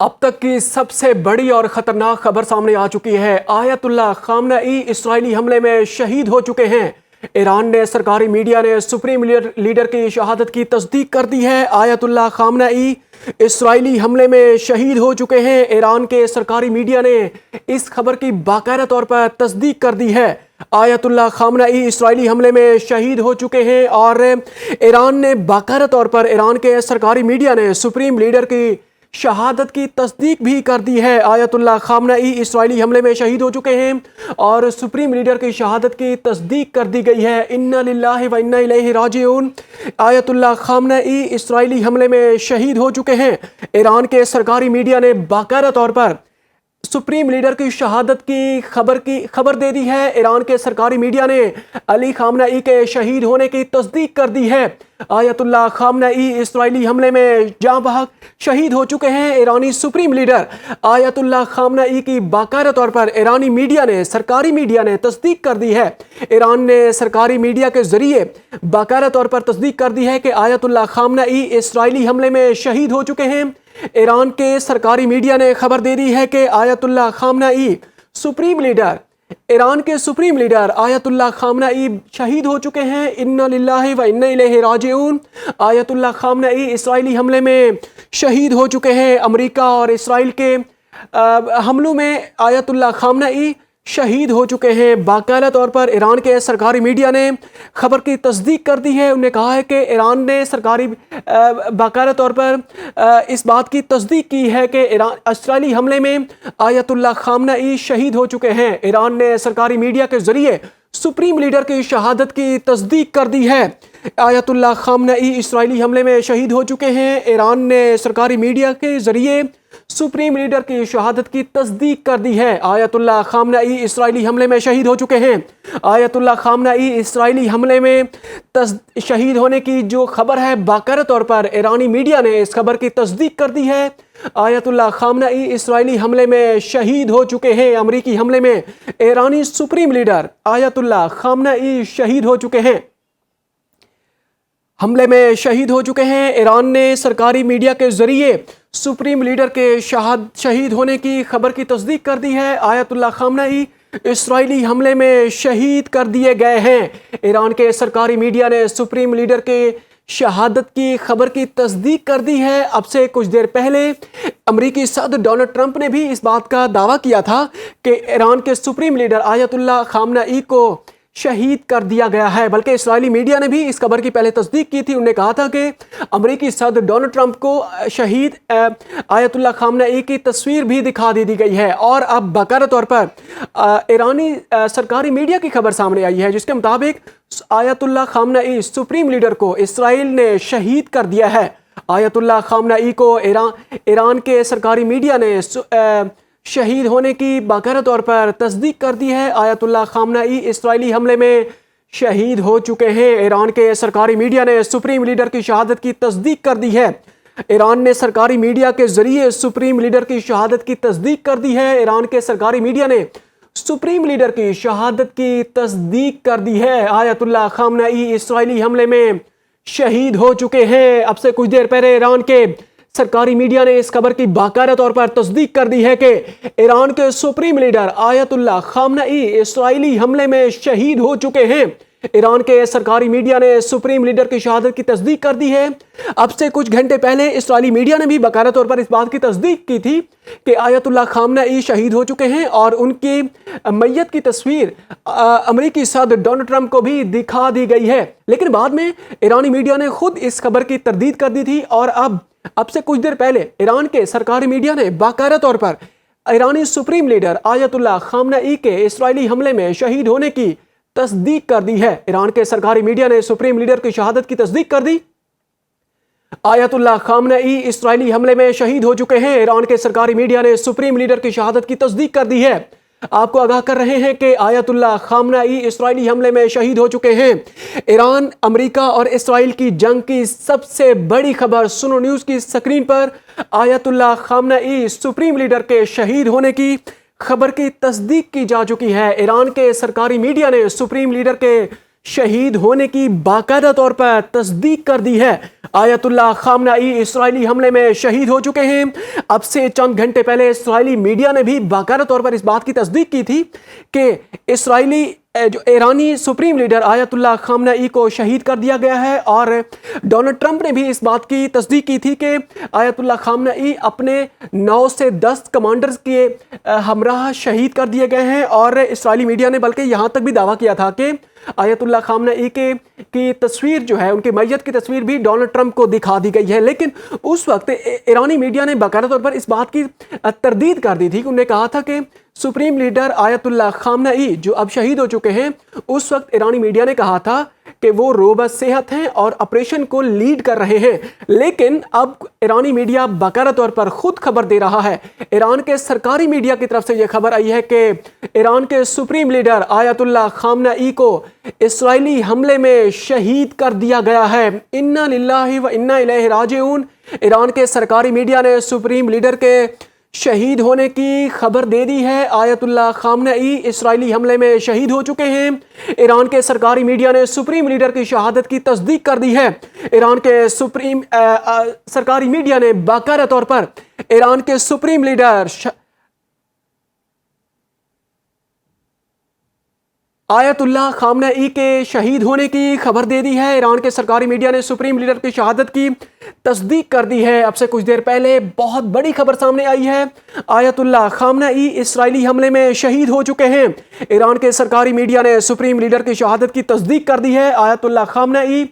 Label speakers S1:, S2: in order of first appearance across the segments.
S1: اب تک کی سب سے بڑی اور خطرناک خبر سامنے آ چکی ہے۔ آیت اللہ خامنئی اسرائیلی حملے میں شہید ہو چکے ہیں۔ ایران نے سرکاری میڈیا نے سپریم لیڈر کی شہادت کی تصدیق کر دی ہے۔ آیت اللہ خامنئی اسرائیلی حملے میں شہید ہو چکے ہیں۔ ایران کے سرکاری میڈیا نے اس خبر کی باقاعدہ طور پر تصدیق کر دی ہے۔ آیت اللہ خامنئی اسرائیلی حملے میں شہید ہو چکے ہیں اور ایران نے باقاعدہ طور پر ایران کے سرکاری میڈیا نے سپریم لیڈر کی شہادت کی تصدیق بھی کر دی ہے۔ آیت اللہ خامنئی اسرائیلی حملے میں شہید ہو چکے ہیں اور سپریم لیڈر کی شہادت کی تصدیق کر دی گئی ہے۔ انا للہ و انا الیہ راجعون۔ آیت اللہ خامنئی اسرائیلی حملے میں شہید ہو چکے ہیں۔ ایران کے سرکاری میڈیا نے باقاعدہ طور پر سپریم لیڈر کی شہادت کی خبر دے دی ہے۔ ایران کے سرکاری میڈیا نے علی خامنئی کے شہید ہونے کی تصدیق کر دی ہے۔ آیت اللہ خامنئی اسرائیلی حملے میں جاں بحق شہید ہو چکے ہیں۔ ایرانی سپریم لیڈر آیت اللہ خامنئی کی باقاعدہ طور پر ایرانی میڈیا نے سرکاری میڈیا نے تصدیق کر دی ہے۔ ایران نے سرکاری میڈیا کے ذریعے باقاعدہ طور پر تصدیق کر دی ہے کہ آیت اللہ خامنئی اسرائیلی حملے میں شہید ہو چکے ہیں۔ ایران کے سرکاری میڈیا نے خبر دے دی ہے کہ آیت اللہ خامنئی ایران کے سپریم لیڈر آیت اللہ خامنئی شہید ہو چکے ہیں۔ انا للہ و انا الیہ راجعون۔ آیت اللہ خامنئی اسرائیلی حملے میں شہید ہو چکے ہیں۔ امریکہ اور اسرائیل کے حملوں میں آیت اللہ خامنئی شہید ہو چکے ہیں۔ باقاعدہ طور پر ایران کے سرکاری میڈیا نے خبر کی تصدیق کر دی ہے۔ انہوں نے کہا ہے کہ ایران نے باقاعدہ طور پر اس بات کی تصدیق کی ہے کہ اسرائیلی حملے میں آیت اللہ خامنئی شہید ہو چکے ہیں۔ ایران نے سرکاری میڈیا کے ذریعے سپریم لیڈر کی شہادت کی تصدیق کر دی ہے۔ آیت اللہ خامنئی اسرائیلی حملے میں شہید ہو چکے ہیں۔ ایران نے سرکاری میڈیا کے ذریعے سپریم لیڈر کی شہادت کی تصدیق کر دی ہے۔ آیت اللہ خامنئی اسرائیلی حملے میں شہید ہو چکے ہیں۔ آیت اللہ خامنئی اسرائیلی حملے میں شہید ہونے کی جو خبر ہے باقاعدہ طور پر ایرانی میڈیا نے اس خبر کی تصدیق کر دی ہے۔ آیت اللہ خامنئی اسرائیلی حملے میں شہید ہو چکے ہیں۔ امریکی حملے میں ایرانی سپریم لیڈر آیت اللہ خامنئی شہید ہو چکے ہیں۔ حملے میں شہید ہو چکے ہیں۔ ایران نے سرکاری میڈیا کے ذریعے سپریم لیڈر کے شہید ہونے کی خبر کی تصدیق کر دی ہے۔ آیت اللہ خامنئی اسرائیلی حملے میں شہید کر دیے گئے ہیں۔ ایران کے سرکاری میڈیا نے سپریم لیڈر کے شہادت کی خبر کی تصدیق کر دی ہے۔ اب سے کچھ دیر پہلے امریکی صدر ڈونلڈ ٹرمپ نے بھی اس بات کا دعویٰ کیا تھا کہ ایران کے سپریم لیڈر آیت اللہ خامنئی کو شہید کر دیا گیا ہے، بلکہ اسرائیلی میڈیا نے بھی اس خبر کی پہلے تصدیق کی تھی۔ انہوں نے کہا تھا کہ امریکی صدر ڈونلڈ ٹرمپ کو شہید آیت اللہ خامنئی کی تصویر بھی دکھا دی گئی ہے، اور اب باقاعدہ طور پر ایرانی سرکاری میڈیا کی خبر سامنے آئی ہے جس کے مطابق آیت اللہ خامنئی سپریم لیڈر کو اسرائیل نے شہید کر دیا ہے۔ آیت اللہ خامنئی کو ایران کے سرکاری میڈیا نے شہید ہونے کی باقاعدہ طور پر تصدیق کر دی ہے۔ آیت اللہ خامنئی اسرائیلی حملے میں شہید ہو چکے ہیں۔ ایران کے سرکاری میڈیا نے سپریم لیڈر کی شہادت کی تصدیق کر دی ہے۔ ایران نے سرکاری میڈیا کے ذریعے سپریم لیڈر کی شہادت کی تصدیق کر دی ہے۔ ایران کے سرکاری میڈیا نے سپریم لیڈر کی شہادت کی تصدیق کر دی ہے۔ آیت اللہ خامنئی اسرائیلی حملے میں شہید ہو چکے ہیں۔ اب سے کچھ دیر پہلے ایران کے سرکاری میڈیا نے اس خبر کی باقاعدہ طور پر تصدیق کر دی ہے کہ ایران کے سپریم لیڈر آیت اللہ خامنئی اسرائیلی حملے میں شہید ہو چکے ہیں۔ ایران کے سرکاری میڈیا نے سپریم لیڈر کی شہادت کی تصدیق کر دی ہے۔ اب سے کچھ گھنٹے پہلے اسرائیلی میڈیا نے بھی باقاعدہ طور پر اس بات کی تصدیق کی تھی کہ آیت اللہ خامنئی شہید ہو چکے ہیں، اور ان کی میت کی تصویر امریکی صدر ڈونلڈ ٹرمپ کو بھی دکھا دی گئی ہے، لیکن بعد میں ایرانی میڈیا نے خود اس خبر کی تردید کر دی تھی، اور اب سے کچھ دیر پہلے ایران کے سرکاری میڈیا نے باقاعدہ طور پر ایرانی سپریم لیڈر آیت اللہ خامنئی کے اسرائیلی حملے میں شہید ہونے کی تصدیق کر دی ہے۔ ایران کے سرکاری میڈیا نے سپریم لیڈر کی شہادت کی تصدیق کر دی۔ آیت اللہ خامنئی اسرائیلی حملے میں شہید ہو چکے ہیں۔ ایران کے سرکاری میڈیا نے سپریم لیڈر کی شہادت کی تصدیق کر دی ہے۔ آپ کو آگاہ کر رہے ہیں کہ آیت اللہ خامنئی اسرائیلی حملے میں شہید ہو چکے ہیں۔ ایران، امریکہ اور اسرائیل کی جنگ کی سب سے بڑی خبر سنو نیوز کی سکرین پر آیت اللہ خامنئی سپریم لیڈر کے شہید ہونے کی خبر کی تصدیق کی جا چکی ہے۔ ایران کے سرکاری میڈیا نے سپریم لیڈر کے شہید ہونے کی باقاعدہ طور پر تصدیق کر دی ہے۔ آیت اللہ خامنئی اسرائیلی حملے میں شہید ہو چکے ہیں۔ اب سے چند گھنٹے پہلے اسرائیلی میڈیا نے بھی باقاعدہ طور پر اس بات کی تصدیق کی تھی کہ ایرانی سپریم لیڈر آیت اللہ خامنئی کو شہید کر دیا گیا ہے، اور ڈونلڈ ٹرمپ نے بھی اس بات کی تصدیق کی تھی کہ آیت اللہ خامنئی اپنے 9 سے 10 کمانڈرز کے ہمراہ شہید کر دیے گئے ہیں۔ اور اسرائیلی میڈیا نے بلکہ یہاں تک بھی دعویٰ کیا تھا کہ آیت اللہ خامنئی کی تصویر جو ہے، ان کی میت کی تصویر بھی ڈونلڈ ٹرمپ کو دکھا دی گئی ہے۔ لیکن اس وقت ایرانی میڈیا نے باقاعدہ طور پر اس بات کی تردید کر دی تھی کہ انہوں نے کہا تھا کہ سپریم لیڈر آیت اللہ خامنئی جو اب شہید ہو چکے ہیں، اس وقت ایرانی میڈیا نے کہا تھا کہ وہ روبہ صحت ہیں اور آپریشن کو لیڈ کر رہے ہیں۔ لیکن اب ایرانی میڈیا باقاعدہ طور پر خود خبر دے رہا ہے۔ ایران کے سرکاری میڈیا کی طرف سے یہ خبر آئی ہے کہ ایران کے سپریم لیڈر آیت اللہ خامنئی کو اسرائیلی حملے میں شہید کر دیا گیا ہے۔ انا للہ و انا الیہ راجعون۔ ایران کے سرکاری میڈیا نے سپریم لیڈر کے شہید ہونے کی خبر دے دی ہے۔ آیت اللہ خامنئی اسرائیلی حملے میں شہید ہو چکے ہیں۔ ایران کے سرکاری میڈیا نے سپریم لیڈر کی شہادت کی تصدیق کر دی ہے۔ ایران کے سرکاری میڈیا نے باقاعدہ طور پر ایران کے سپریم لیڈر آیت اللہ خامنئی کے شہید ہونے کی خبر دے دی ہے۔ ایران کے سرکاری میڈیا نے سپریم لیڈر کی شہادت کی تصدیق کر دی ہے۔ اب سے کچھ دیر پہلے بہت بڑی خبر سامنے آئی ہے۔ آیت اللہ خامنئی اسرائیلی حملے میں شہید ہو چکے ہیں۔ ایران کے سرکاری میڈیا نے سپریم لیڈر کی شہادت کی تصدیق کر دی ہے۔ آیت اللہ خامنئی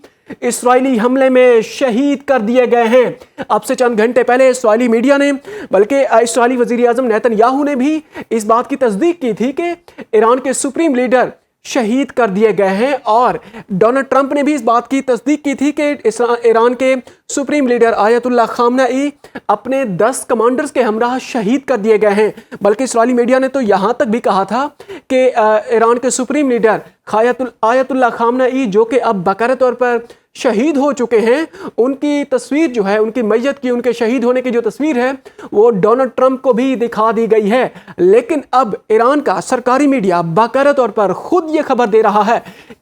S1: اسرائیلی حملے میں شہید کر دیے گئے ہیں۔ اب سے چند گھنٹے پہلے اسرائیلی میڈیا نے بلکہ اسرائیلی وزیر اعظم نیتن یاہو نے بھی اس بات کی تصدیق کی تھی کہ ایران کے سپریم لیڈر شہید کر دیے گئے ہیں، اور ڈونلڈ ٹرمپ نے بھی اس بات کی تصدیق کی تھی کہ ایران کے سپریم لیڈر آیت اللہ خامنئی اپنے 10 کمانڈرز کے ہمراہ شہید کر دیے گئے ہیں۔ بلکہ اسرائیلی میڈیا نے تو یہاں تک بھی کہا تھا کہ ایران کے سپریم لیڈر آیت اللہ خامنئی جو کہ اب باقاعدہ طور پر شہید ہو چکے ہیں، ان کی تصویر جو ہے، ان کی میت کی، ان کے شہید ہونے کی جو تصویر ہے، وہ ڈونلڈ ٹرمپ کو بھی دکھا دی گئی ہے۔ لیکن اب ایران کا سرکاری میڈیا باقاعدہ طور پر خود یہ خبر دے رہا ہے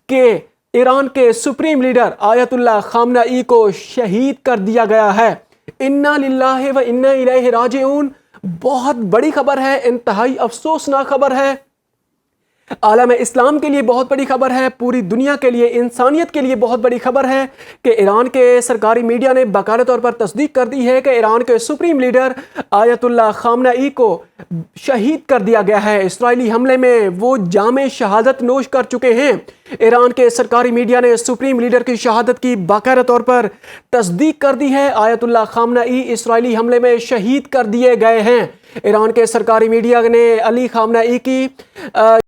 S1: کہ ایران کے سپریم لیڈر آیت اللہ خامنئی کو شہید کر دیا گیا ہے۔ انا للہ و انا الیہ راجعون۔ بہت بڑی خبر ہے، انتہائی افسوسناک خبر ہے، عالم اسلام کے لیے بہت بڑی خبر ہے، پوری دنیا کے لیے، انسانیت کے لیے بہت بڑی خبر ہے کہ ایران کے سرکاری میڈیا نے باقاعدہ طور پر تصدیق کر دی ہے کہ ایران کے سپریم لیڈر آیت اللہ خامنئی کو شہید کر دیا گیا ہے۔ اسرائیلی حملے میں وہ جام شہادت نوش کر چکے ہیں۔ ایران کے سرکاری میڈیا نے سپریم لیڈر کی شہادت کی باقاعدہ طور پر تصدیق کر دی ہے۔ آیت اللہ خامنئی اسرائیلی حملے میں شہید کر دیے گئے ہیں۔ ایران کے سرکاری میڈیا نے علی خامنئی کی